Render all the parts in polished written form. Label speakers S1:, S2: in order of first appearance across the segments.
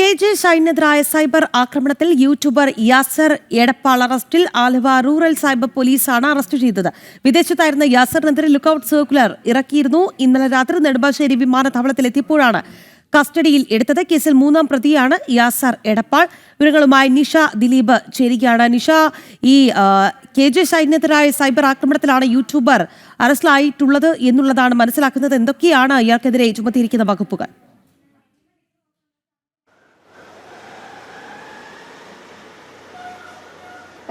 S1: KJ ഷൈനെതിരായ cyber ആക്രമണത്തിൽ YouTuber Yasar Edappal അറസ്റ്റിൽ. Aluva rural cyber പോലീസാണ് അറസ്റ്റ് ചെയ്തത്. വിദേശത്തായിരുന്ന യാസറിനെതിരെ ലുക്കൌട്ട് സർക്കുലർ ഇറക്കിയിരുന്നു. ഇന്നലെ രാത്രി നെടുമ്പാശ്ശേരി വിമാനത്താവളത്തിലെത്തിയപ്പോഴാണ് കസ്റ്റഡിയിൽ എടുത്തത്. കേസിൽ 3-ാം പ്രതിയാണ് യാസർ എടപ്പാൾ. വിവരങ്ങളുമായി നിഷ ദിലീപ് ചേരുകയാണ്. നിഷ, ഈ KJ ഷൈനെതിരായ സൈബർ ആക്രമണത്തിലാണ് യൂട്യൂബർ അറസ്റ്റിലായിട്ടുള്ളത് എന്നുള്ളതാണ് മനസ്സിലാക്കുന്നത്. എന്തൊക്കെയാണ് ഇയാൾക്കെതിരെ ചുമത്തിയിരിക്കുന്ന വകുപ്പുകൾ?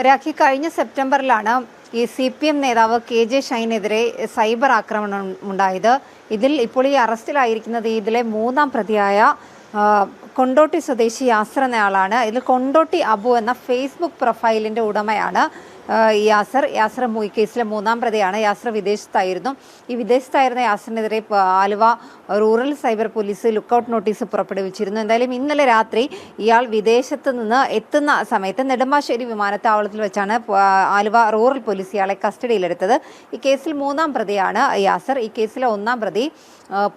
S2: രാഖി, കഴിഞ്ഞ സെപ്റ്റംബറിലാണ് ഈ CPM നേതാവ് KJ ഷൈനെതിരെ സൈബർ ആക്രമണം ഉണ്ടായത്. ഇതിൽ ഇപ്പോൾ ഈ അറസ്റ്റിലായിരിക്കുന്നത് ഇതിലെ 3-ാം പ്രതിയായ കൊണ്ടോട്ടി സ്വദേശി യാസർ എന്നയാളാണ്. ഇതിൽ കൊണ്ടോട്ടി അബു എന്ന ഫേസ്ബുക്ക് പ്രൊഫൈലിൻ്റെ ഉടമയാണ് യാസർ. ഈ കേസിലെ 3-ാം പ്രതിയാണ്. യാസർ വിദേശത്തായിരുന്നു. ഈ വിദേശത്തായിരുന്ന യാസറിനെതിരെ Aluva rural cyber police lookout notice പുറപ്പെടുവിച്ചിരുന്നു. എന്തായാലും ഇന്നലെ രാത്രി ഇയാൾ വിദേശത്ത് നിന്ന് എത്തുന്ന സമയത്ത് നെടുമ്പാശ്ശേരി വിമാനത്താവളത്തിൽ വെച്ചാണ് ആലുവ റൂറൽ പോലീസ് ഇയാളെ കസ്റ്റഡിയിലെടുത്തത്. ഈ കേസിൽ 3-ാം പ്രതിയാണ് യാസർ. ഈ കേസിലെ 1-ാം പ്രതി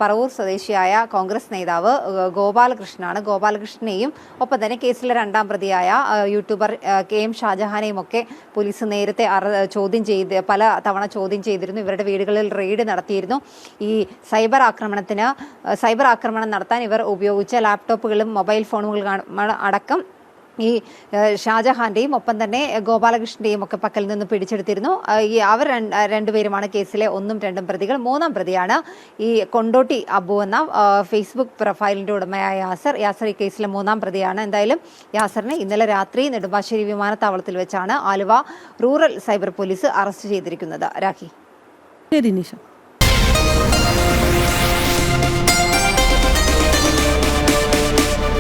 S2: പറവൂർ സ്വദേശിയായ കോൺഗ്രസ് നേതാവ് ഗോപാലകൃഷ്ണനാണ്. ഗോപാലകൃഷ്ണനെയും ഒപ്പം തന്നെ കേസിലെ 2-ാം പ്രതിയായ യൂട്യൂബർ KM ഷാജഹാനെയും ഒക്കെ പോലീസ് നേരത്തെ പല തവണ ചോദ്യം ചെയ്തിരുന്നു. ഇവരുടെ വീടുകളിൽ റെയ്ഡ് നടത്തിയിരുന്നു. ഈ സൈബർ ആക്രമണം നടത്താൻ ഇവർ ഉപയോഗിച്ച ലാപ്ടോപ്പുകളും മൊബൈൽ ഫോണുകളും അടക്കം ഈ ഷാജഹാന്റെയും ഒപ്പം തന്നെ ഗോപാലകൃഷ്ണന്റെയും ഒക്കെ പക്കൽ നിന്ന് പിടിച്ചെടുത്തിരുന്നു. അവർ രണ്ടുപേരുമാണ് കേസിലെ 1-ഉം 2-ഉം പ്രതികൾ. 3-ാം പ്രതിയാണ് ഈ കൊണ്ടോട്ടി അബു എന്ന ഫേസ്ബുക്ക് പ്രൊഫൈലിന്റെ ഉടമയായ യാസർ ഈ കേസിലെ 3-ാം പ്രതിയാണ്. എന്തായാലും യാസറിനെ ഇന്നലെ രാത്രി നെടുമ്പാശ്ശേരി വിമാനത്താവളത്തിൽ വെച്ചാണ് Aluva rural cyber police arrest ചെയ്തിരിക്കുന്നത്. രാഖി.
S1: ശരി നിഷ.